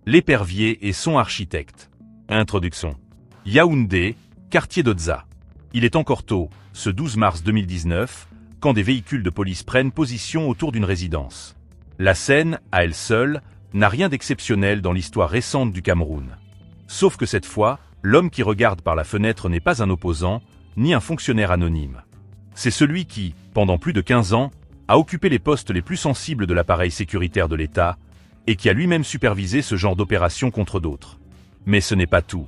L'épervier et son architecte. Introduction. Yaoundé, quartier d'Otza. Il est encore tôt, ce 12 mars 2019, quand des véhicules de police prennent position autour d'une résidence. La scène, à elle seule, n'a rien d'exceptionnel dans l'histoire récente du Cameroun. Sauf que cette fois, l'homme qui regarde par la fenêtre n'est pas un opposant, ni un fonctionnaire anonyme. C'est celui qui, pendant plus de 15 ans, a occupé les postes les plus sensibles de l'appareil sécuritaire de l'État, et qui a lui-même supervisé ce genre d'opération contre d'autres. Mais ce n'est pas tout.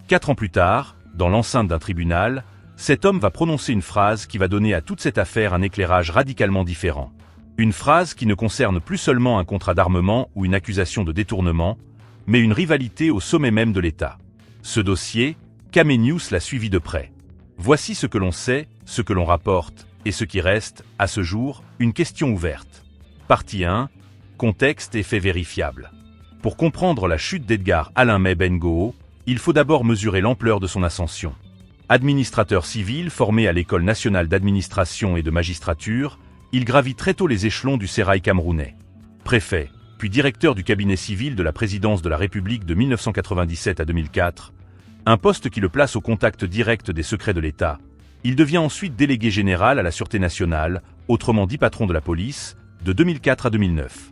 4 ans plus tard, dans l'enceinte d'un tribunal, cet homme va prononcer une phrase qui va donner à toute cette affaire un éclairage radicalement différent. Une phrase qui ne concerne plus seulement un contrat d'armement ou une accusation de détournement, mais une rivalité au sommet même de l'État. Ce dossier, Camé News l'a suivi de près. Voici ce que l'on sait, ce que l'on rapporte, et ce qui reste, à ce jour, une question ouverte. Partie 1. Contexte et faits vérifiables. Pour comprendre la chute d'Edgar Alain Meb Ngo, il faut d'abord mesurer l'ampleur de son ascension. Administrateur civil formé à l'École nationale d'administration et de magistrature, il gravit très tôt les échelons du sérail camerounais. Préfet, puis directeur du cabinet civil de la présidence de la République de 1997 à 2004, un poste qui le place au contact direct des secrets de l'État. Il devient ensuite délégué général à la Sûreté nationale, autrement dit patron de la police, de 2004 à 2009.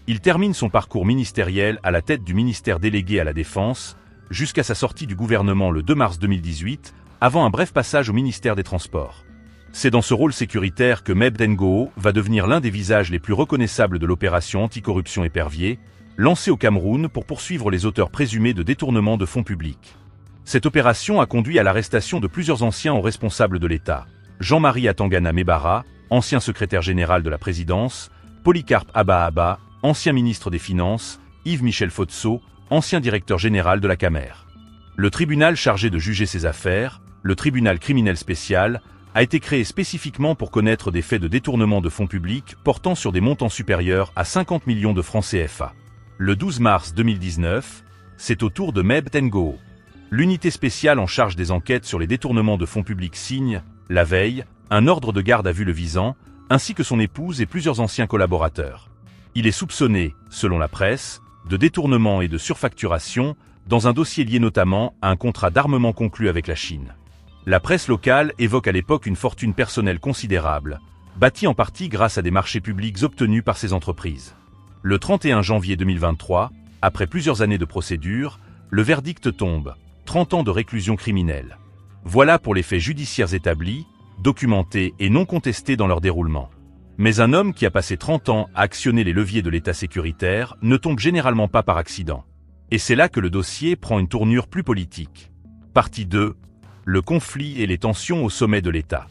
Il termine son parcours ministériel à la tête du ministère délégué à la Défense, jusqu'à sa sortie du gouvernement le 2 mars 2018, avant un bref passage au ministère des Transports. C'est dans ce rôle sécuritaire que Meb Ngo va devenir l'un des visages les plus reconnaissables de l'opération anticorruption Épervier, lancée au Cameroun pour poursuivre les auteurs présumés de détournement de fonds publics. Cette opération a conduit à l'arrestation de plusieurs anciens hauts responsables de l'État. Jean-Marie Atangana Mebara, ancien secrétaire général de la présidence, Polycarpe Abba, ancien ministre des Finances, Yves-Michel Fotso, ancien directeur général de la Camer. Le tribunal chargé de juger ces affaires, le tribunal criminel spécial, a été créé spécifiquement pour connaître des faits de détournement de fonds publics portant sur des montants supérieurs à 50 millions de francs CFA. Le 12 mars 2019, c'est au tour de Meb Ngo. L'unité spéciale en charge des enquêtes sur les détournements de fonds publics signe, la veille, un ordre de garde à vue le visant, ainsi que son épouse et plusieurs anciens collaborateurs. Il est soupçonné, selon la presse, de détournement et de surfacturation, dans un dossier lié notamment à un contrat d'armement conclu avec la Chine. La presse locale évoque à l'époque une fortune personnelle considérable, bâtie en partie grâce à des marchés publics obtenus par ces entreprises. Le 31 janvier 2023, après plusieurs années de procédure, le verdict tombe, 30 ans de réclusion criminelle. Voilà pour les faits judiciaires établis, documentés et non contestés dans leur déroulement. Mais un homme qui a passé 30 ans à actionner les leviers de l'État sécuritaire ne tombe généralement pas par accident. Et c'est là que le dossier prend une tournure plus politique. Partie 2. Le conflit et les tensions au sommet de l'État.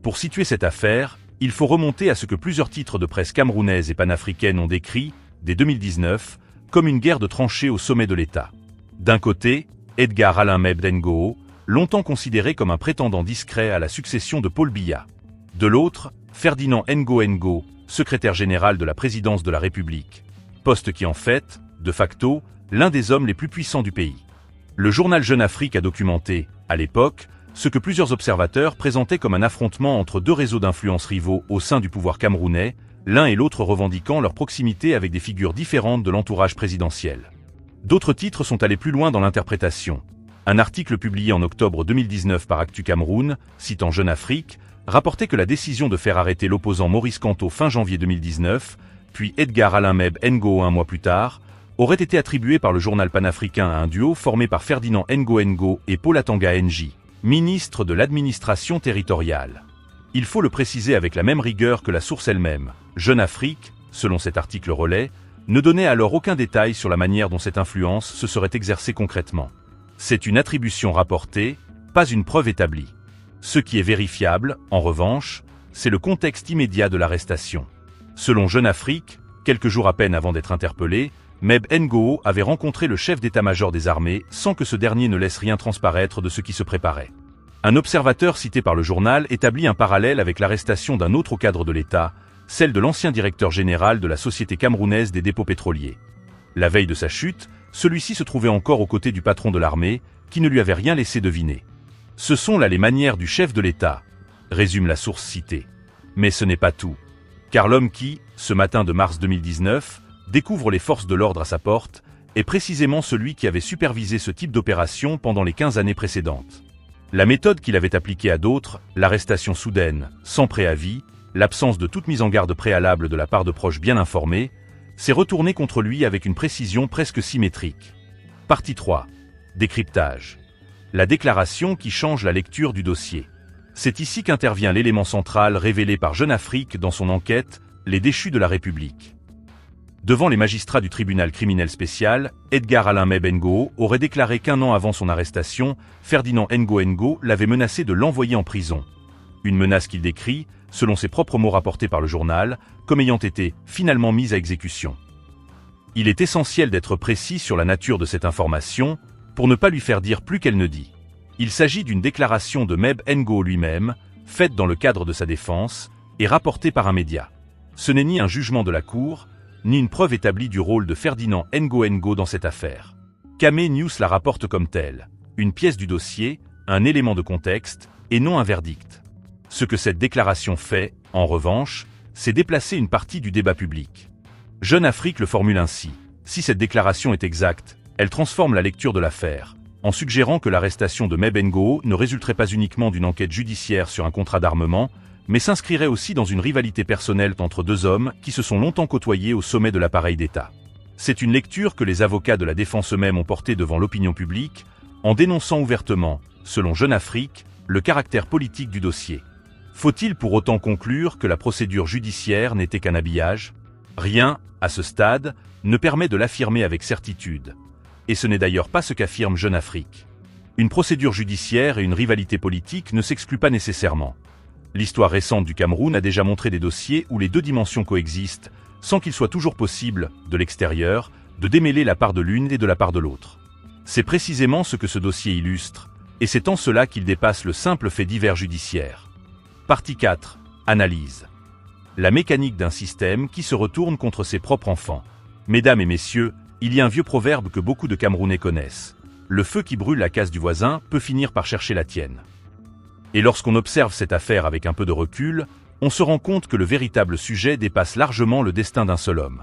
Pour situer cette affaire, il faut remonter à ce que plusieurs titres de presse camerounaise et panafricaine ont décrit, dès 2019, comme une guerre de tranchées au sommet de l'État. D'un côté, Edgar Alain Meb Ngo, longtemps considéré comme un prétendant discret à la succession de Paul Biya. De l'autre, Ferdinand Ngo, secrétaire général de la présidence de la République. Poste qui en fait, de facto, l'un des hommes les plus puissants du pays. Le journal Jeune Afrique a documenté, à l'époque, ce que plusieurs observateurs présentaient comme un affrontement entre deux réseaux d'influence rivaux au sein du pouvoir camerounais, l'un et l'autre revendiquant leur proximité avec des figures différentes de l'entourage présidentiel. D'autres titres sont allés plus loin dans l'interprétation. Un article publié en octobre 2019 par Actu Cameroun, citant Jeune Afrique, rapportait que la décision de faire arrêter l'opposant Maurice Kamto fin janvier 2019, puis Edgar Alain Meb Ngo un mois plus tard, aurait été attribuée par le journal panafricain à un duo formé par Ferdinand Ngo et Paul Atanga Nji, ministre de l'administration territoriale. Il faut le préciser avec la même rigueur que la source elle-même. Jeune Afrique, selon cet article relais, ne donnait alors aucun détail sur la manière dont cette influence se serait exercée concrètement. C'est une attribution rapportée, pas une preuve établie. Ce qui est vérifiable, en revanche, c'est le contexte immédiat de l'arrestation. Selon Jeune Afrique, quelques jours à peine avant d'être interpellé, Meb Ngo avait rencontré le chef d'état-major des armées sans que ce dernier ne laisse rien transparaître de ce qui se préparait. Un observateur cité par le journal établit un parallèle avec l'arrestation d'un autre cadre de l'État, celle de l'ancien directeur général de la Société camerounaise des dépôts pétroliers. La veille de sa chute, celui-ci se trouvait encore aux côtés du patron de l'armée, qui ne lui avait rien laissé deviner. Ce sont là les manières du chef de l'État, résume la source citée. Mais ce n'est pas tout. Car l'homme qui, ce matin de mars 2019, découvre les forces de l'ordre à sa porte, est précisément celui qui avait supervisé ce type d'opération pendant les 15 années précédentes. La méthode qu'il avait appliquée à d'autres, l'arrestation soudaine, sans préavis, l'absence de toute mise en garde préalable de la part de proches bien informés, s'est retournée contre lui avec une précision presque symétrique. Partie 3. Décryptage. La déclaration qui change la lecture du dossier. C'est ici qu'intervient l'élément central révélé par Jeune Afrique dans son enquête « Les déchus de la République ». Devant les magistrats du tribunal criminel spécial, Edgar Alain Meb Ngo aurait déclaré qu'1 an avant son arrestation, Ferdinand Ngo l'avait menacé de l'envoyer en prison. Une menace qu'il décrit, selon ses propres mots rapportés par le journal, comme ayant été finalement mise à exécution. Il est essentiel d'être précis sur la nature de cette information, pour ne pas lui faire dire plus qu'elle ne dit. Il s'agit d'une déclaration de Meb Ngo lui-même, faite dans le cadre de sa défense, et rapportée par un média. Ce n'est ni un jugement de la Cour, ni une preuve établie du rôle de Ferdinand Ngo dans cette affaire. Camé News la rapporte comme telle, une pièce du dossier, un élément de contexte, et non un verdict. Ce que cette déclaration fait, en revanche, c'est déplacer une partie du débat public. Jeune Afrique le formule ainsi. Si cette déclaration est exacte, elle transforme la lecture de l'affaire, en suggérant que l'arrestation de Meb Ngo ne résulterait pas uniquement d'une enquête judiciaire sur un contrat d'armement, mais s'inscrirait aussi dans une rivalité personnelle entre deux hommes qui se sont longtemps côtoyés au sommet de l'appareil d'État. C'est une lecture que les avocats de la défense eux-mêmes ont portée devant l'opinion publique, en dénonçant ouvertement, selon Jeune Afrique, le caractère politique du dossier. Faut-il pour autant conclure que la procédure judiciaire n'était qu'un habillage ? Rien, à ce stade, ne permet de l'affirmer avec certitude. Et ce n'est d'ailleurs pas ce qu'affirme Jeune Afrique. Une procédure judiciaire et une rivalité politique ne s'excluent pas nécessairement. L'histoire récente du Cameroun a déjà montré des dossiers où les deux dimensions coexistent, sans qu'il soit toujours possible, de l'extérieur, de démêler la part de l'une et de la part de l'autre. C'est précisément ce que ce dossier illustre, et c'est en cela qu'il dépasse le simple fait divers judiciaire. Partie 4. Analyse. La mécanique d'un système qui se retourne contre ses propres enfants. Mesdames et messieurs, il y a un vieux proverbe que beaucoup de Camerounais connaissent. Le feu qui brûle la case du voisin peut finir par chercher la tienne. Et lorsqu'on observe cette affaire avec un peu de recul, on se rend compte que le véritable sujet dépasse largement le destin d'un seul homme.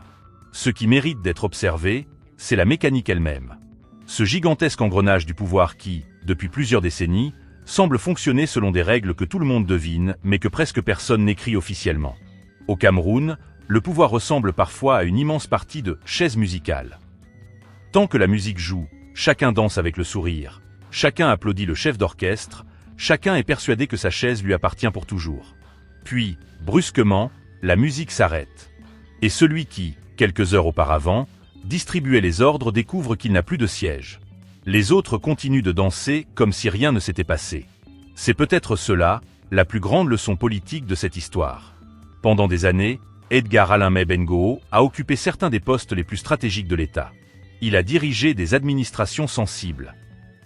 Ce qui mérite d'être observé, c'est la mécanique elle-même. Ce gigantesque engrenage du pouvoir qui, depuis plusieurs décennies, semble fonctionner selon des règles que tout le monde devine, mais que presque personne n'écrit officiellement. Au Cameroun, le pouvoir ressemble parfois à une immense partie de chaise musicale. Tant que la musique joue, chacun danse avec le sourire, chacun applaudit le chef d'orchestre, chacun est persuadé que sa chaise lui appartient pour toujours. Puis, brusquement, la musique s'arrête. Et celui qui, quelques heures auparavant, distribuait les ordres découvre qu'il n'a plus de siège. Les autres continuent de danser comme si rien ne s'était passé. C'est peut-être cela, la plus grande leçon politique de cette histoire. Pendant des années, Edgar Alain Meb Ngo a occupé certains des postes les plus stratégiques de l'État. Il a dirigé des administrations sensibles.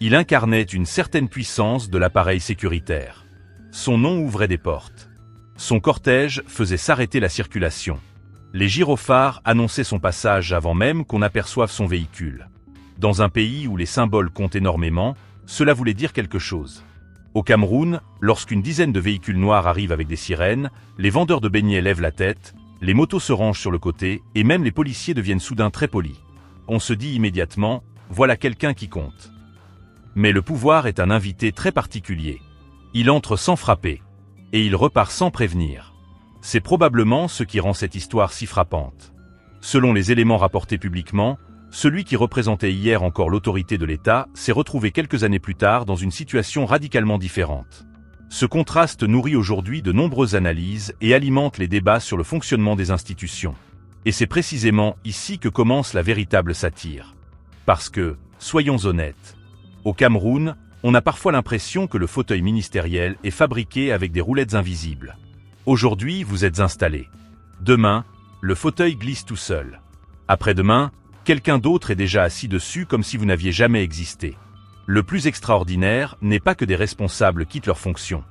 Il incarnait une certaine puissance de l'appareil sécuritaire. Son nom ouvrait des portes. Son cortège faisait s'arrêter la circulation. Les gyrophares annonçaient son passage avant même qu'on aperçoive son véhicule. Dans un pays où les symboles comptent énormément, cela voulait dire quelque chose. Au Cameroun, lorsqu'une dizaine de véhicules noirs arrivent avec des sirènes, les vendeurs de beignets lèvent la tête, les motos se rangent sur le côté et même les policiers deviennent soudain très polis. On se dit immédiatement, voilà quelqu'un qui compte. Mais le pouvoir est un invité très particulier. Il entre sans frapper. Et il repart sans prévenir. C'est probablement ce qui rend cette histoire si frappante. Selon les éléments rapportés publiquement, celui qui représentait hier encore l'autorité de l'État s'est retrouvé quelques années plus tard dans une situation radicalement différente. Ce contraste nourrit aujourd'hui de nombreuses analyses et alimente les débats sur le fonctionnement des institutions. Et c'est précisément ici que commence la véritable satire. Parce que, soyons honnêtes, au Cameroun, on a parfois l'impression que le fauteuil ministériel est fabriqué avec des roulettes invisibles. Aujourd'hui, vous êtes installé. Demain, le fauteuil glisse tout seul. Après-demain, quelqu'un d'autre est déjà assis dessus comme si vous n'aviez jamais existé. Le plus extraordinaire n'est pas que des responsables quittent leurs fonctions.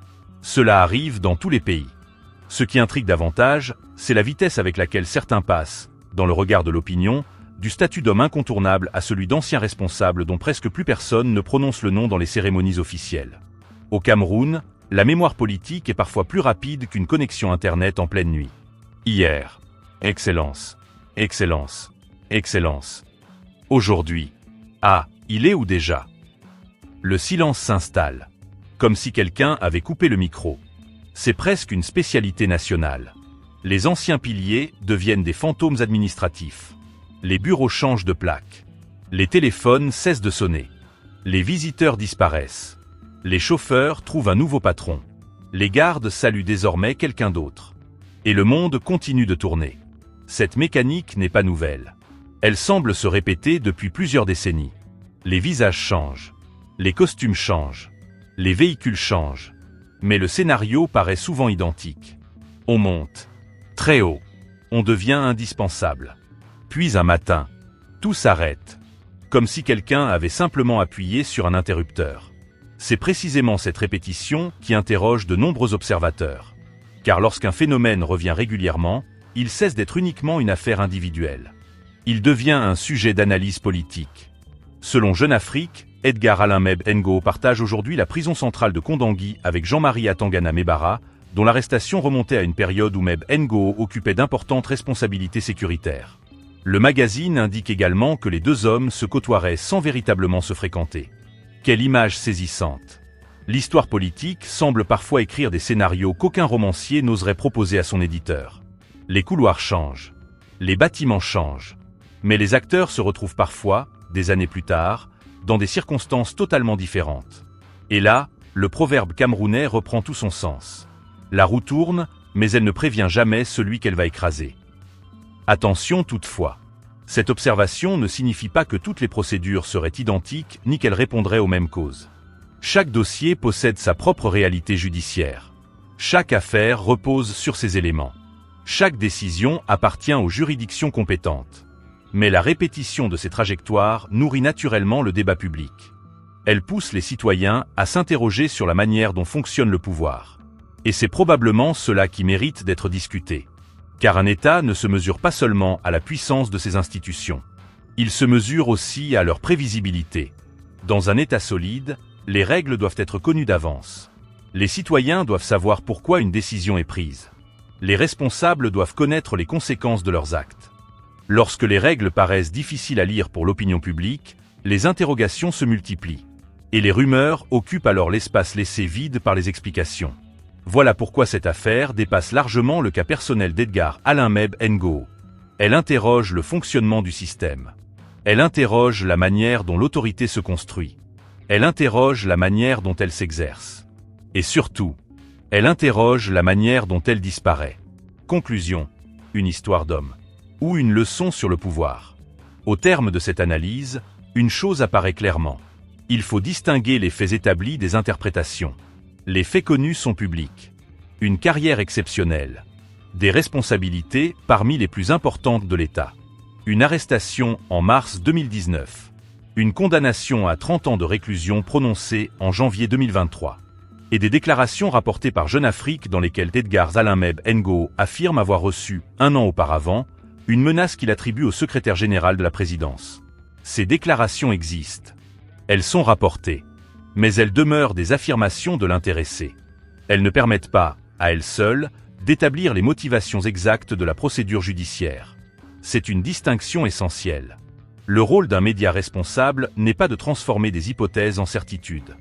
Cela arrive dans tous les pays. Ce qui intrigue davantage, c'est la vitesse avec laquelle certains passent, dans le regard de l'opinion, du statut d'homme incontournable à celui d'ancien responsable dont presque plus personne ne prononce le nom dans les cérémonies officielles. Au Cameroun, la mémoire politique est parfois plus rapide qu'une connexion Internet en pleine nuit. Hier. Excellence. Excellence. Excellence. Aujourd'hui. Ah, il est où déjà? Le silence s'installe. Comme si quelqu'un avait coupé le micro. C'est presque une spécialité nationale. Les anciens piliers deviennent des fantômes administratifs. Les bureaux changent de plaque. Les téléphones cessent de sonner. Les visiteurs disparaissent. Les chauffeurs trouvent un nouveau patron. Les gardes saluent désormais quelqu'un d'autre. Et le monde continue de tourner. Cette mécanique n'est pas nouvelle. Elle semble se répéter depuis plusieurs décennies. Les visages changent. Les costumes changent. Les véhicules changent. Mais le scénario paraît souvent identique. On monte. Très haut. On devient indispensable. Puis un matin, tout s'arrête. Comme si quelqu'un avait simplement appuyé sur un interrupteur. C'est précisément cette répétition qui interroge de nombreux observateurs. Car lorsqu'un phénomène revient régulièrement, il cesse d'être uniquement une affaire individuelle. Il devient un sujet d'analyse politique. Selon Jeune Afrique, Edgar Alain Meb Ngo partage aujourd'hui la prison centrale de Kondangui avec Jean-Marie Atangana Mebara, dont l'arrestation remontait à une période où Meb Ngo occupait d'importantes responsabilités sécuritaires. Le magazine indique également que les deux hommes se côtoieraient sans véritablement se fréquenter. Quelle image saisissante! L'histoire politique semble parfois écrire des scénarios qu'aucun romancier n'oserait proposer à son éditeur. Les couloirs changent. Les bâtiments changent. Mais les acteurs se retrouvent parfois, des années plus tard, dans des circonstances totalement différentes. Et là, le proverbe camerounais reprend tout son sens. La roue tourne, mais elle ne prévient jamais celui qu'elle va écraser. Attention toutefois. Cette observation ne signifie pas que toutes les procédures seraient identiques ni qu'elles répondraient aux mêmes causes. Chaque dossier possède sa propre réalité judiciaire. Chaque affaire repose sur ses éléments. Chaque décision appartient aux juridictions compétentes. Mais la répétition de ces trajectoires nourrit naturellement le débat public. Elle pousse les citoyens à s'interroger sur la manière dont fonctionne le pouvoir. Et c'est probablement cela qui mérite d'être discuté. Car un État ne se mesure pas seulement à la puissance de ses institutions. Il se mesure aussi à leur prévisibilité. Dans un État solide, les règles doivent être connues d'avance. Les citoyens doivent savoir pourquoi une décision est prise. Les responsables doivent connaître les conséquences de leurs actes. Lorsque les règles paraissent difficiles à lire pour l'opinion publique, les interrogations se multiplient. Et les rumeurs occupent alors l'espace laissé vide par les explications. Voilà pourquoi cette affaire dépasse largement le cas personnel d'Edgar Alain Meb Ngo. Elle interroge le fonctionnement du système. Elle interroge la manière dont l'autorité se construit. Elle interroge la manière dont elle s'exerce. Et surtout, elle interroge la manière dont elle disparaît. Conclusion, une histoire d'homme. Ou une leçon sur le pouvoir. Au terme de cette analyse, une chose apparaît clairement. Il faut distinguer les faits établis des interprétations. Les faits connus sont publics. Une carrière exceptionnelle. Des responsabilités parmi les plus importantes de l'État. Une arrestation en mars 2019. Une condamnation à 30 ans de réclusion prononcée en janvier 2023. Et des déclarations rapportées par Jeune Afrique dans lesquelles Edgar Alain Meb Ngo affirme avoir reçu, 1 an auparavant, une menace qu'il attribue au secrétaire général de la présidence. Ces déclarations existent. Elles sont rapportées. Mais elles demeurent des affirmations de l'intéressé. Elles ne permettent pas, à elles seules, d'établir les motivations exactes de la procédure judiciaire. C'est une distinction essentielle. Le rôle d'un média responsable n'est pas de transformer des hypothèses en certitudes.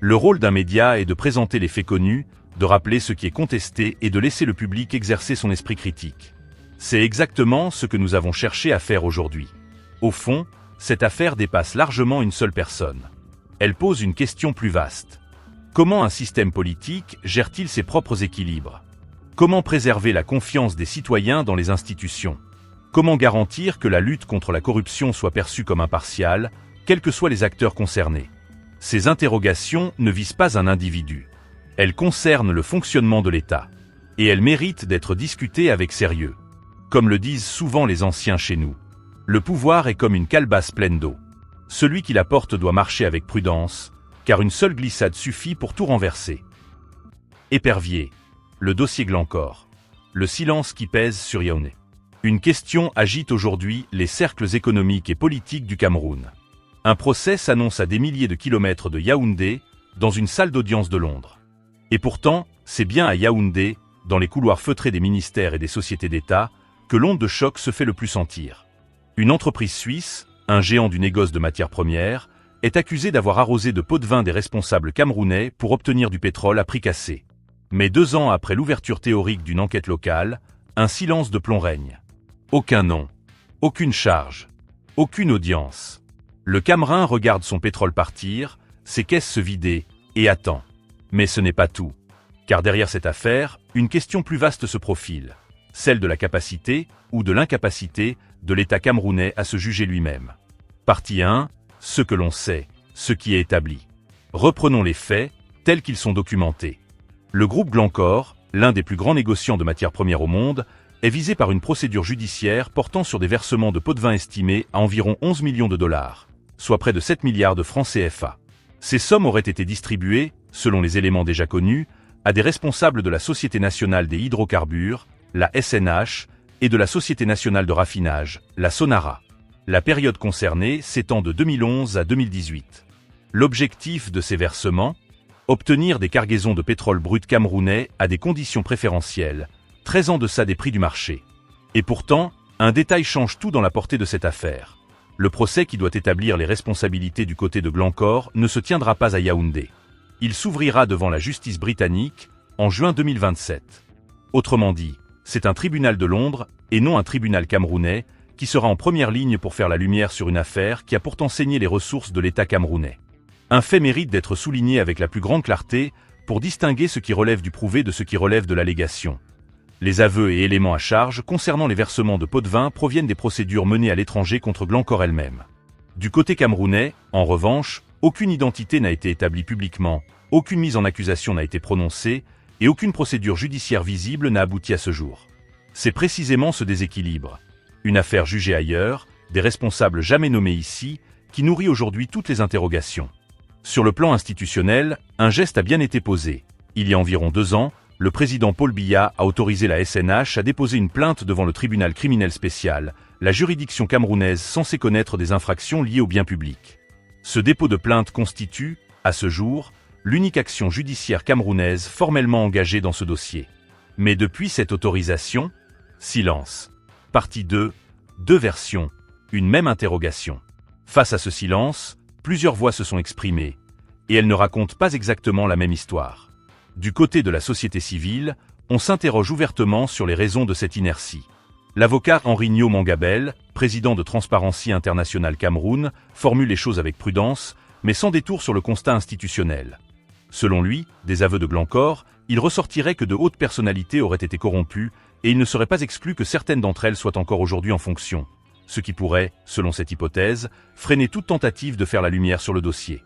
Le rôle d'un média est de présenter les faits connus, de rappeler ce qui est contesté et de laisser le public exercer son esprit critique. C'est exactement ce que nous avons cherché à faire aujourd'hui. Au fond, cette affaire dépasse largement une seule personne. Elle pose une question plus vaste. Comment un système politique gère-t-il ses propres équilibres? Comment préserver la confiance des citoyens dans les institutions? Comment garantir que la lutte contre la corruption soit perçue comme impartiale, quels que soient les acteurs concernés? Ces interrogations ne visent pas un individu. Elles concernent le fonctionnement de l'État. Et elles méritent d'être discutées avec sérieux. Comme le disent souvent les anciens chez nous, le pouvoir est comme une calebasse pleine d'eau. Celui qui la porte doit marcher avec prudence, car une seule glissade suffit pour tout renverser. Épervier, le dossier Glencore, le silence qui pèse sur Yaoundé. Une question agite aujourd'hui les cercles économiques et politiques du Cameroun. Un procès s'annonce à des milliers de kilomètres de Yaoundé, dans une salle d'audience de Londres. Et pourtant, c'est bien à Yaoundé, dans les couloirs feutrés des ministères et des sociétés d'État, que l'onde de choc se fait le plus sentir. Une entreprise suisse, un géant du négoce de matières premières, est accusé d'avoir arrosé de pots de vin des responsables camerounais pour obtenir du pétrole à prix cassé. Mais 2 ans après l'ouverture théorique d'une enquête locale, un silence de plomb règne. Aucun nom, aucune charge, aucune audience. Le Cameroun regarde son pétrole partir, ses caisses se vider, et attend. Mais ce n'est pas tout. Car derrière cette affaire, une question plus vaste se profile. Celle de la capacité, ou de l'incapacité, de l'État camerounais à se juger lui-même. Partie 1. Ce que l'on sait, ce qui est établi. Reprenons les faits, tels qu'ils sont documentés. Le groupe Glencore, l'un des plus grands négociants de matières premières au monde, est visé par une procédure judiciaire portant sur des versements de pots de vin estimés à environ 11 millions de dollars, soit près de 7 milliards de francs CFA. Ces sommes auraient été distribuées, selon les éléments déjà connus, à des responsables de la Société nationale des hydrocarbures, la SNH, et de la Société nationale de raffinage, la Sonara. La période concernée s'étend de 2011 à 2018. L'objectif de ces versements ? Obtenir des cargaisons de pétrole brut camerounais à des conditions préférentielles, très en deçà des prix du marché. Et pourtant, un détail change tout dans la portée de cette affaire. Le procès qui doit établir les responsabilités du côté de Glencore ne se tiendra pas à Yaoundé. Il s'ouvrira devant la justice britannique en juin 2027. Autrement dit, c'est un tribunal de Londres, et non un tribunal camerounais, qui sera en première ligne pour faire la lumière sur une affaire qui a pourtant saigné les ressources de l'État camerounais. Un fait mérite d'être souligné avec la plus grande clarté pour distinguer ce qui relève du prouvé de ce qui relève de l'allégation. Les aveux et éléments à charge concernant les versements de pots de vin proviennent des procédures menées à l'étranger contre Glencore elle-même. Du côté camerounais, en revanche, aucune identité n'a été établie publiquement, aucune mise en accusation n'a été prononcée, et aucune procédure judiciaire visible n'a abouti à ce jour. C'est précisément ce déséquilibre. Une affaire jugée ailleurs, des responsables jamais nommés ici, qui nourrit aujourd'hui toutes les interrogations. Sur le plan institutionnel, un geste a bien été posé. Il y a environ 2 ans, le président Paul Biya a autorisé la SNH à déposer une plainte devant le tribunal criminel spécial, la juridiction camerounaise censée connaître des infractions liées aux biens publics. Ce dépôt de plainte constitue, à ce jour, l'unique action judiciaire camerounaise formellement engagée dans ce dossier. Mais depuis cette autorisation, silence. Partie 2, 2 versions, une même interrogation. Face à ce silence, plusieurs voix se sont exprimées, et elles ne racontent pas exactement la même histoire. Du côté de la société civile, on s'interroge ouvertement sur les raisons de cette inertie. L'avocat Henrignot Mangabel, président de Transparency International Cameroun, formule les choses avec prudence, mais sans détour sur le constat institutionnel. Selon lui, des aveux de Glencore, il ressortirait que de hautes personnalités auraient été corrompues, et il ne serait pas exclu que certaines d'entre elles soient encore aujourd'hui en fonction. Ce qui pourrait, selon cette hypothèse, freiner toute tentative de faire la lumière sur le dossier.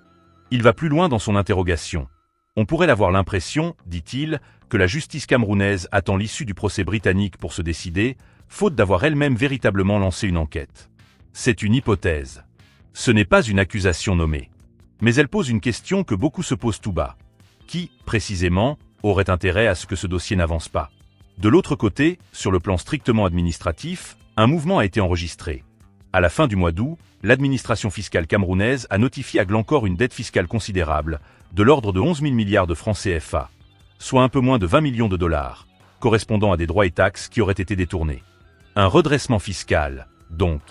Il va plus loin dans son interrogation. On pourrait avoir l'impression, dit-il, que la justice camerounaise attend l'issue du procès britannique pour se décider, faute d'avoir elle-même véritablement lancé une enquête. C'est une hypothèse. Ce n'est pas une accusation nommée. Mais elle pose une question que beaucoup se posent tout bas. Qui, précisément, aurait intérêt à ce que ce dossier n'avance pas ? De l'autre côté, sur le plan strictement administratif, un mouvement a été enregistré. À la fin du mois d'août, l'administration fiscale camerounaise a notifié à Glencore une dette fiscale considérable, de l'ordre de 11 000 milliards de francs CFA, soit un peu moins de 20 millions de dollars, correspondant à des droits et taxes qui auraient été détournés. Un redressement fiscal, donc.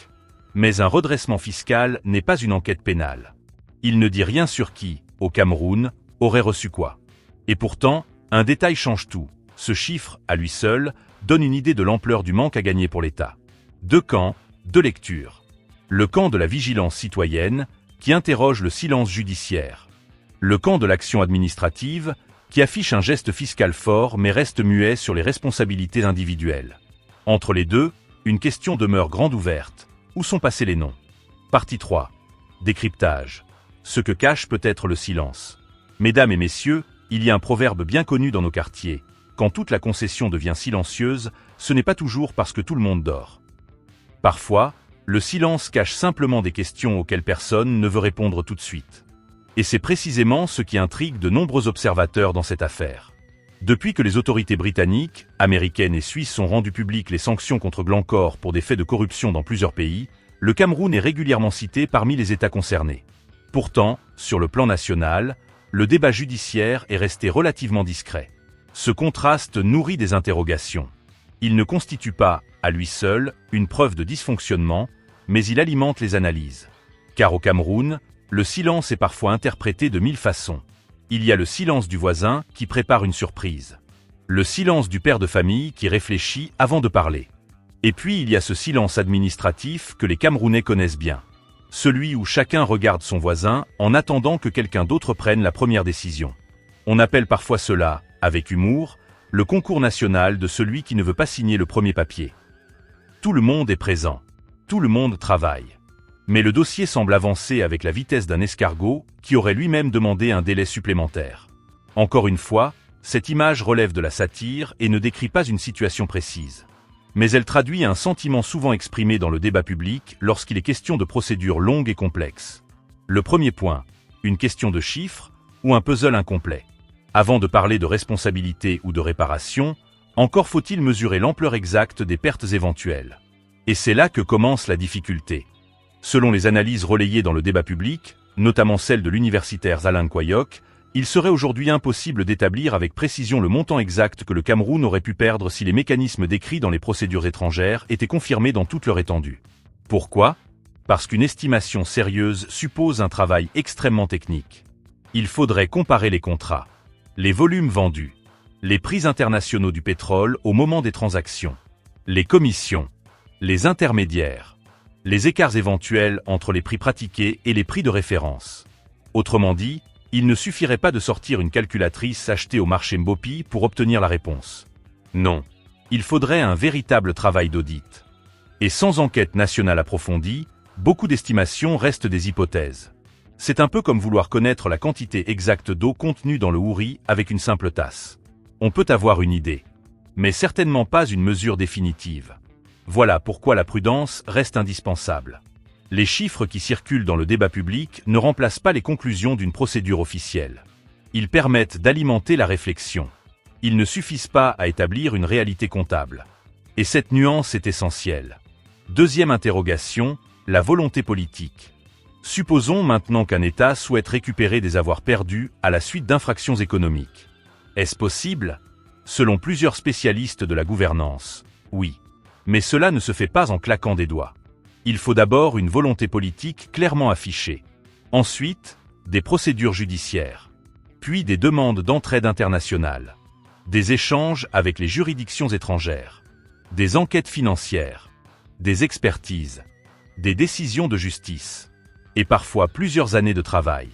Mais un redressement fiscal n'est pas une enquête pénale. Il ne dit rien sur qui, au Cameroun, aurait reçu quoi. Et pourtant, un détail change tout. Ce chiffre, à lui seul, donne une idée de l'ampleur du manque à gagner pour l'État. 2 camps, 2 lectures. Le camp de la vigilance citoyenne, qui interroge le silence judiciaire. Le camp de l'action administrative, qui affiche un geste fiscal fort mais reste muet sur les responsabilités individuelles. Entre les deux, une question demeure grande ouverte. Où sont passés les noms ? Partie 3. Décryptage. Ce que cache peut-être le silence. Mesdames et messieurs, il y a un proverbe bien connu dans nos quartiers. Quand toute la concession devient silencieuse, ce n'est pas toujours parce que tout le monde dort. Parfois, le silence cache simplement des questions auxquelles personne ne veut répondre tout de suite. Et c'est précisément ce qui intrigue de nombreux observateurs dans cette affaire. Depuis que les autorités britanniques, américaines et suisses ont rendu publiques les sanctions contre Glencore pour des faits de corruption dans plusieurs pays, le Cameroun est régulièrement cité parmi les États concernés. Pourtant, sur le plan national, le débat judiciaire est resté relativement discret. Ce contraste nourrit des interrogations. Il ne constitue pas, à lui seul, une preuve de dysfonctionnement, mais il alimente les analyses. Car au Cameroun, le silence est parfois interprété de 1000 façons. Il y a le silence du voisin qui prépare une surprise. Le silence du père de famille qui réfléchit avant de parler. Et puis il y a ce silence administratif que les Camerounais connaissent bien. Celui où chacun regarde son voisin en attendant que quelqu'un d'autre prenne la première décision. On appelle parfois cela, avec humour, le concours national de celui qui ne veut pas signer le premier papier. Tout le monde est présent. Tout le monde travaille. Mais le dossier semble avancer avec la vitesse d'un escargot qui aurait lui-même demandé un délai supplémentaire. Encore une fois, cette image relève de la satire et ne décrit pas une situation précise. Mais elle traduit un sentiment souvent exprimé dans le débat public lorsqu'il est question de procédures longues et complexes. Le premier point, une question de chiffres ou un puzzle incomplet. Avant de parler de responsabilité ou de réparation, encore faut-il mesurer l'ampleur exacte des pertes éventuelles. Et c'est là que commence la difficulté. Selon les analyses relayées dans le débat public, notamment celle de l'universitaire Alain Nkoyok, il serait aujourd'hui impossible d'établir avec précision le montant exact que le Cameroun aurait pu perdre si les mécanismes décrits dans les procédures étrangères étaient confirmés dans toute leur étendue. Pourquoi ? Parce qu'une estimation sérieuse suppose un travail extrêmement technique. Il faudrait comparer les contrats, les volumes vendus, les prix internationaux du pétrole au moment des transactions, les commissions, les intermédiaires, les écarts éventuels entre les prix pratiqués et les prix de référence. Autrement dit, il ne suffirait pas de sortir une calculatrice achetée au marché Mbopi pour obtenir la réponse. Non, il faudrait un véritable travail d'audit. Et sans enquête nationale approfondie, beaucoup d'estimations restent des hypothèses. C'est un peu comme vouloir connaître la quantité exacte d'eau contenue dans le houri avec une simple tasse. On peut avoir une idée, mais certainement pas une mesure définitive. Voilà pourquoi la prudence reste indispensable. Les chiffres qui circulent dans le débat public ne remplacent pas les conclusions d'une procédure officielle. Ils permettent d'alimenter la réflexion. Ils ne suffisent pas à établir une réalité comptable. Et cette nuance est essentielle. Deuxième interrogation, la volonté politique. Supposons maintenant qu'un État souhaite récupérer des avoirs perdus à la suite d'infractions économiques. Est-ce possible ? Selon plusieurs spécialistes de la gouvernance, oui. Mais cela ne se fait pas en claquant des doigts. Il faut d'abord une volonté politique clairement affichée. Ensuite, des procédures judiciaires. Puis des demandes d'entraide internationale. Des échanges avec les juridictions étrangères. Des enquêtes financières. Des expertises. Des décisions de justice. Et parfois plusieurs années de travail.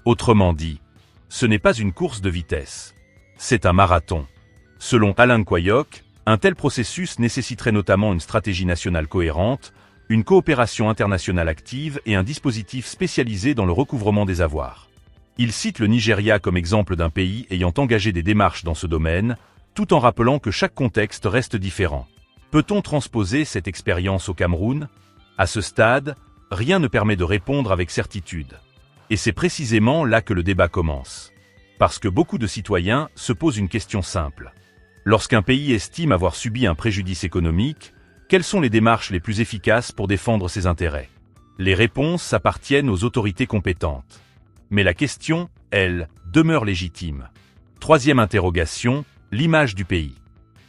Autrement dit, ce n'est pas une course de vitesse. C'est un marathon. Selon Alain Nkoyok, un tel processus nécessiterait notamment une stratégie nationale cohérente, une coopération internationale active et un dispositif spécialisé dans le recouvrement des avoirs. Il cite le Nigeria comme exemple d'un pays ayant engagé des démarches dans ce domaine, tout en rappelant que chaque contexte reste différent. Peut-on transposer cette expérience au Cameroun ? À ce stade, rien ne permet de répondre avec certitude. Et c'est précisément là que le débat commence. Parce que beaucoup de citoyens se posent une question simple. Lorsqu'un pays estime avoir subi un préjudice économique, quelles sont les démarches les plus efficaces pour défendre ses intérêts ? Les réponses appartiennent aux autorités compétentes. Mais la question, elle, demeure légitime. Troisième interrogation, l'image du pays.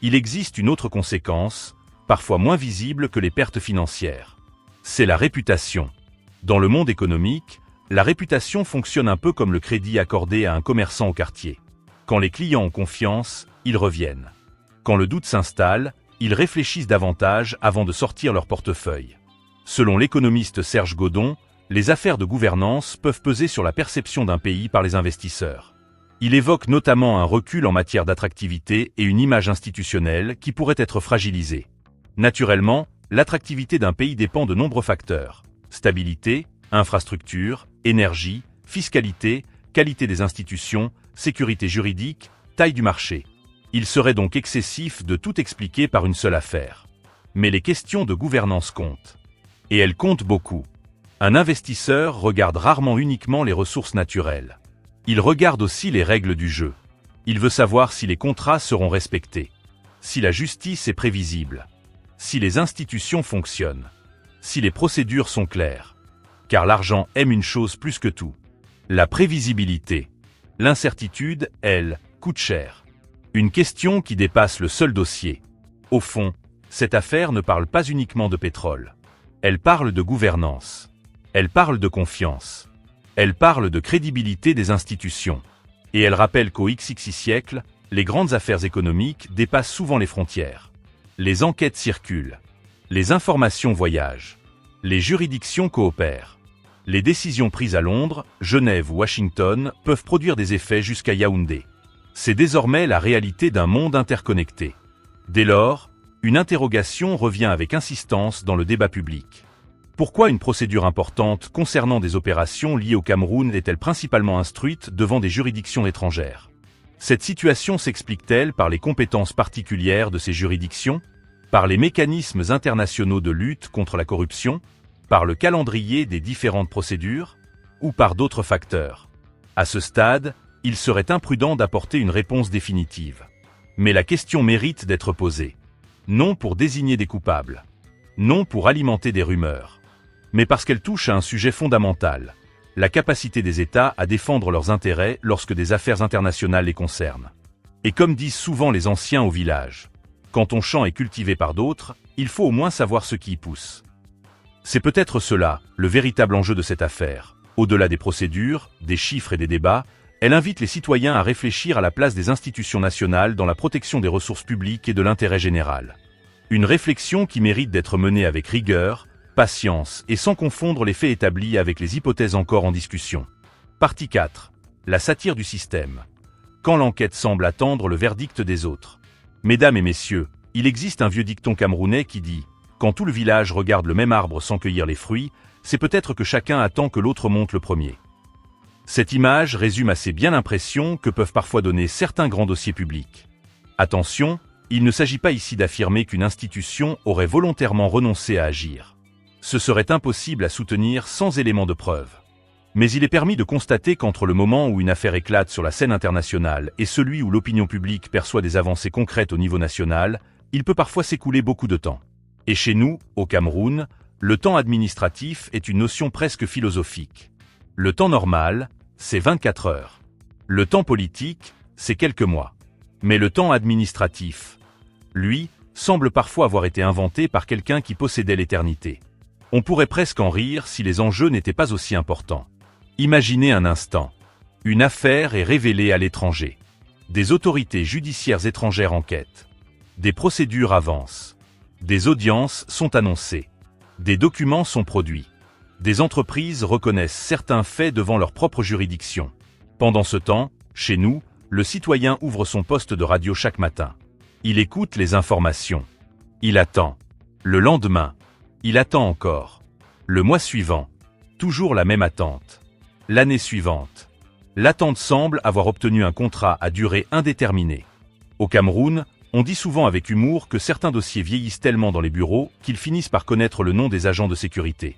Il existe une autre conséquence, parfois moins visible que les pertes financières. C'est la réputation. Dans le monde économique, la réputation fonctionne un peu comme le crédit accordé à un commerçant au quartier. Quand les clients ont confiance, ils reviennent. Quand le doute s'installe, ils réfléchissent davantage avant de sortir leur portefeuille. Selon l'économiste Serge Godon, les affaires de gouvernance peuvent peser sur la perception d'un pays par les investisseurs. Il évoque notamment un recul en matière d'attractivité et une image institutionnelle qui pourrait être fragilisée. Naturellement, l'attractivité d'un pays dépend de nombreux facteurs. Stabilité, infrastructure, énergie, fiscalité, qualité des institutions, sécurité juridique, taille du marché. Il serait donc excessif de tout expliquer par une seule affaire. Mais les questions de gouvernance comptent. Et elles comptent beaucoup. Un investisseur regarde rarement uniquement les ressources naturelles. Il regarde aussi les règles du jeu. Il veut savoir si les contrats seront respectés, si la justice est prévisible, si les institutions fonctionnent, si les procédures sont claires. Car l'argent aime une chose plus que tout. La prévisibilité. L'incertitude, elle, coûte cher. Une question qui dépasse le seul dossier. Au fond, cette affaire ne parle pas uniquement de pétrole. Elle parle de gouvernance. Elle parle de confiance. Elle parle de crédibilité des institutions. Et elle rappelle qu'au XXI siècle, les grandes affaires économiques dépassent souvent les frontières. Les enquêtes circulent. Les informations voyagent. Les juridictions coopèrent. Les décisions prises à Londres, Genève ou Washington peuvent produire des effets jusqu'à Yaoundé. C'est désormais la réalité d'un monde interconnecté. Dès lors, une interrogation revient avec insistance dans le débat public. Pourquoi une procédure importante concernant des opérations liées au Cameroun est-elle principalement instruite devant des juridictions étrangères? Cette situation s'explique-t-elle par les compétences particulières de ces juridictions, par les mécanismes internationaux de lutte contre la corruption, par le calendrier des différentes procédures, ou par d'autres facteurs? À ce stade, il serait imprudent d'apporter une réponse définitive. Mais la question mérite d'être posée. Non pour désigner des coupables. Non pour alimenter des rumeurs. Mais parce qu'elle touche à un sujet fondamental, la capacité des États à défendre leurs intérêts lorsque des affaires internationales les concernent. Et comme disent souvent les anciens au village, quand ton champ est cultivé par d'autres, il faut au moins savoir ce qui y pousse. C'est peut-être cela, le véritable enjeu de cette affaire. Au-delà des procédures, des chiffres et des débats, elle invite les citoyens à réfléchir à la place des institutions nationales dans la protection des ressources publiques et de l'intérêt général. Une réflexion qui mérite d'être menée avec rigueur, patience et sans confondre les faits établis avec les hypothèses encore en discussion. Partie 4. La satire du système. Quand l'enquête semble attendre le verdict des autres. Mesdames et messieurs, il existe un vieux dicton camerounais qui dit « Quand tout le village regarde le même arbre sans cueillir les fruits, c'est peut-être que chacun attend que l'autre monte le premier. » Cette image résume assez bien l'impression que peuvent parfois donner certains grands dossiers publics. Attention, il ne s'agit pas ici d'affirmer qu'une institution aurait volontairement renoncé à agir. Ce serait impossible à soutenir sans éléments de preuve. Mais il est permis de constater qu'entre le moment où une affaire éclate sur la scène internationale et celui où l'opinion publique perçoit des avancées concrètes au niveau national, il peut parfois s'écouler beaucoup de temps. Et chez nous, au Cameroun, le temps administratif est une notion presque philosophique. Le temps normal, c'est 24 heures. Le temps politique, c'est quelques mois. Mais le temps administratif, lui, semble parfois avoir été inventé par quelqu'un qui possédait l'éternité. On pourrait presque en rire si les enjeux n'étaient pas aussi importants. Imaginez un instant. Une affaire est révélée à l'étranger. Des autorités judiciaires étrangères enquêtent. Des procédures avancent. Des audiences sont annoncées. Des documents sont produits. Des entreprises reconnaissent certains faits devant leur propre juridiction. Pendant ce temps, chez nous, le citoyen ouvre son poste de radio chaque matin. Il écoute les informations. Il attend. Le lendemain, il attend encore. Le mois suivant, toujours la même attente. L'année suivante, l'attente semble avoir obtenu un contrat à durée indéterminée. Au Cameroun, on dit souvent avec humour que certains dossiers vieillissent tellement dans les bureaux qu'ils finissent par connaître le nom des agents de sécurité.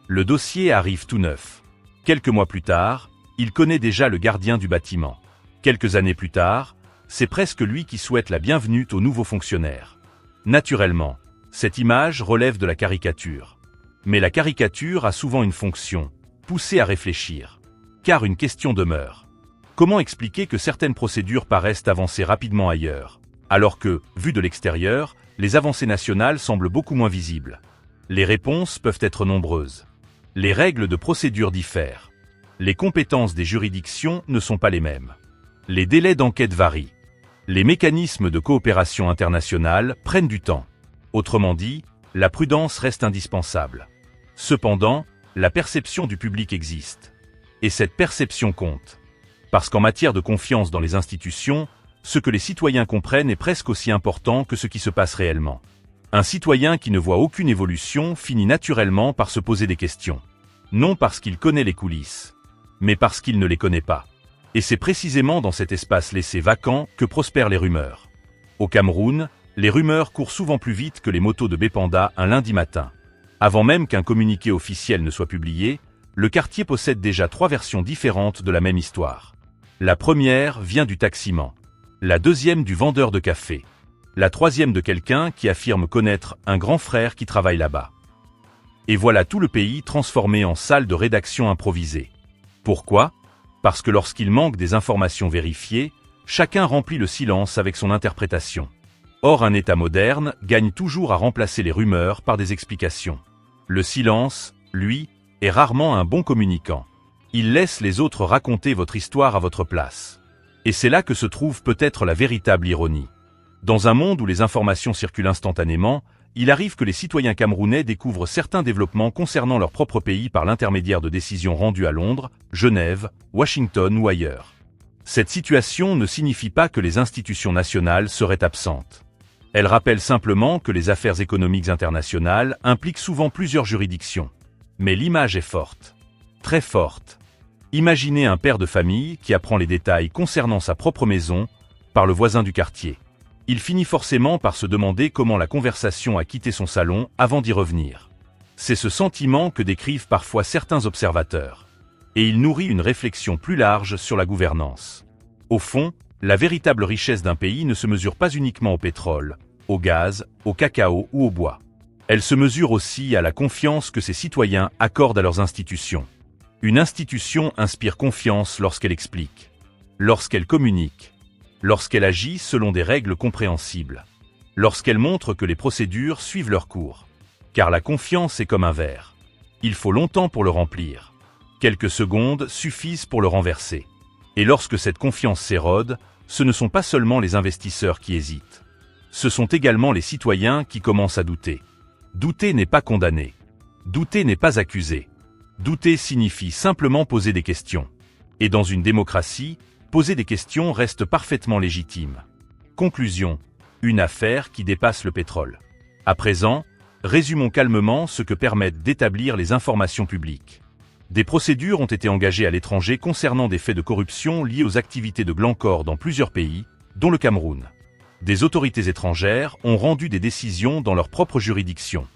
Le dossier arrive tout neuf. Quelques mois plus tard, il connaît déjà le gardien du bâtiment. Quelques années plus tard, c'est presque lui qui souhaite la bienvenue aux nouveaux fonctionnaires. Naturellement, cette image relève de la caricature. Mais la caricature a souvent une fonction, pousser à réfléchir. Car une question demeure. Comment expliquer que certaines procédures paraissent avancer rapidement ailleurs, alors que, vues de l'extérieur, les avancées nationales semblent beaucoup moins visibles? Les réponses peuvent être nombreuses. Les règles de procédure diffèrent. Les compétences des juridictions ne sont pas les mêmes. Les délais d'enquête varient. Les mécanismes de coopération internationale prennent du temps. Autrement dit, la prudence reste indispensable. Cependant, la perception du public existe. Et cette perception compte. Parce qu'en matière de confiance dans les institutions, ce que les citoyens comprennent est presque aussi important que ce qui se passe réellement. Un citoyen qui ne voit aucune évolution finit naturellement par se poser des questions. Non parce qu'il connaît les coulisses, mais parce qu'il ne les connaît pas. Et c'est précisément dans cet espace laissé vacant que prospèrent les rumeurs. Au Cameroun, les rumeurs courent souvent plus vite que les motos de Bépanda un lundi matin. Avant même qu'un communiqué officiel ne soit publié, le quartier possède déjà 3 versions différentes de la même histoire. La première vient du taximan. La deuxième du vendeur de café. La troisième de quelqu'un qui affirme connaître un grand frère qui travaille là-bas. Et voilà tout le pays transformé en salle de rédaction improvisée. Pourquoi? Parce que lorsqu'il manque des informations vérifiées, chacun remplit le silence avec son interprétation. Or, un État moderne gagne toujours à remplacer les rumeurs par des explications. Le silence, lui, est rarement un bon communicant. Il laisse les autres raconter votre histoire à votre place. Et c'est là que se trouve peut-être la véritable ironie. Dans un monde où les informations circulent instantanément, il arrive que les citoyens camerounais découvrent certains développements concernant leur propre pays par l'intermédiaire de décisions rendues à Londres, Genève, Washington ou ailleurs. Cette situation ne signifie pas que les institutions nationales seraient absentes. Elle rappelle simplement que les affaires économiques internationales impliquent souvent plusieurs juridictions. Mais l'image est forte. Très forte. Imaginez un père de famille qui apprend les détails concernant sa propre maison par le voisin du quartier. Il finit forcément par se demander comment la conversation a quitté son salon avant d'y revenir. C'est ce sentiment que décrivent parfois certains observateurs. Et il nourrit une réflexion plus large sur la gouvernance. Au fond, la véritable richesse d'un pays ne se mesure pas uniquement au pétrole, au gaz, au cacao ou au bois. Elle se mesure aussi à la confiance que ses citoyens accordent à leurs institutions. Une institution inspire confiance lorsqu'elle explique, lorsqu'elle communique, lorsqu'elle agit selon des règles compréhensibles, lorsqu'elle montre que les procédures suivent leur cours. Car la confiance est comme un verre. Il faut longtemps pour le remplir. Quelques secondes suffisent pour le renverser. Et lorsque cette confiance s'érode, ce ne sont pas seulement les investisseurs qui hésitent. Ce sont également les citoyens qui commencent à douter. Douter n'est pas condamner. Douter n'est pas accuser. Douter signifie simplement poser des questions. Et dans une démocratie, poser des questions reste parfaitement légitime. Conclusion. Une affaire qui dépasse le pétrole. À présent, résumons calmement ce que permettent d'établir les informations publiques. Des procédures ont été engagées à l'étranger concernant des faits de corruption liés aux activités de Glencore dans plusieurs pays, dont le Cameroun. Des autorités étrangères ont rendu des décisions dans leur propre juridiction.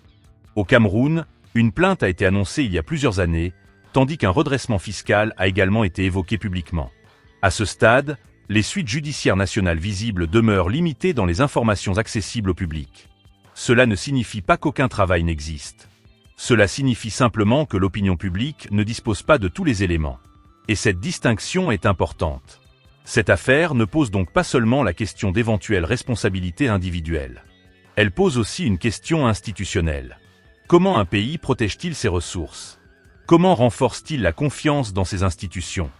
Au Cameroun, une plainte a été annoncée il y a plusieurs années, tandis qu'un redressement fiscal a également été évoqué publiquement. À ce stade, les suites judiciaires nationales visibles demeurent limitées dans les informations accessibles au public. Cela ne signifie pas qu'aucun travail n'existe. Cela signifie simplement que l'opinion publique ne dispose pas de tous les éléments. Et cette distinction est importante. Cette affaire ne pose donc pas seulement la question d'éventuelles responsabilités individuelles. Elle pose aussi une question institutionnelle. Comment un pays protège-t-il ses ressources? Comment renforce-t-il la confiance dans ses institutions?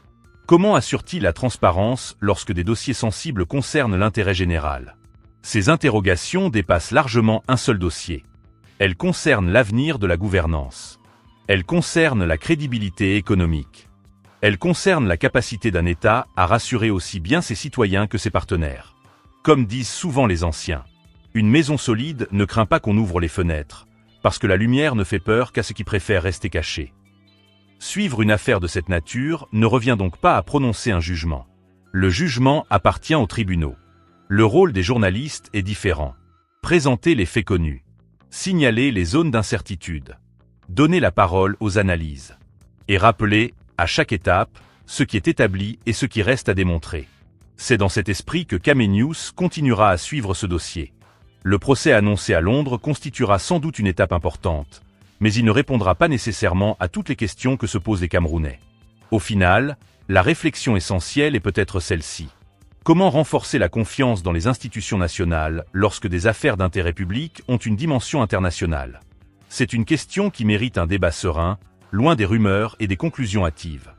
Comment assure-t-il la transparence lorsque des dossiers sensibles concernent l'intérêt général? Ces interrogations dépassent largement un seul dossier. Elles concernent l'avenir de la gouvernance. Elles concernent la crédibilité économique. Elles concernent la capacité d'un État à rassurer aussi bien ses citoyens que ses partenaires. Comme disent souvent les anciens, une maison solide ne craint pas qu'on ouvre les fenêtres, parce que la lumière ne fait peur qu'à ceux qui préfèrent rester cachés. Suivre une affaire de cette nature ne revient donc pas à prononcer un jugement. Le jugement appartient aux tribunaux. Le rôle des journalistes est différent. Présenter les faits connus. Signaler les zones d'incertitude. Donner la parole aux analyses. Et rappeler, à chaque étape, ce qui est établi et ce qui reste à démontrer. C'est dans cet esprit que Camenews continuera à suivre ce dossier. Le procès annoncé à Londres constituera sans doute une étape importante, mais il ne répondra pas nécessairement à toutes les questions que se posent les Camerounais. Au final, la réflexion essentielle est peut-être celle-ci. Comment renforcer la confiance dans les institutions nationales lorsque des affaires d'intérêt public ont une dimension internationale? C'est une question qui mérite un débat serein, loin des rumeurs et des conclusions hâtives.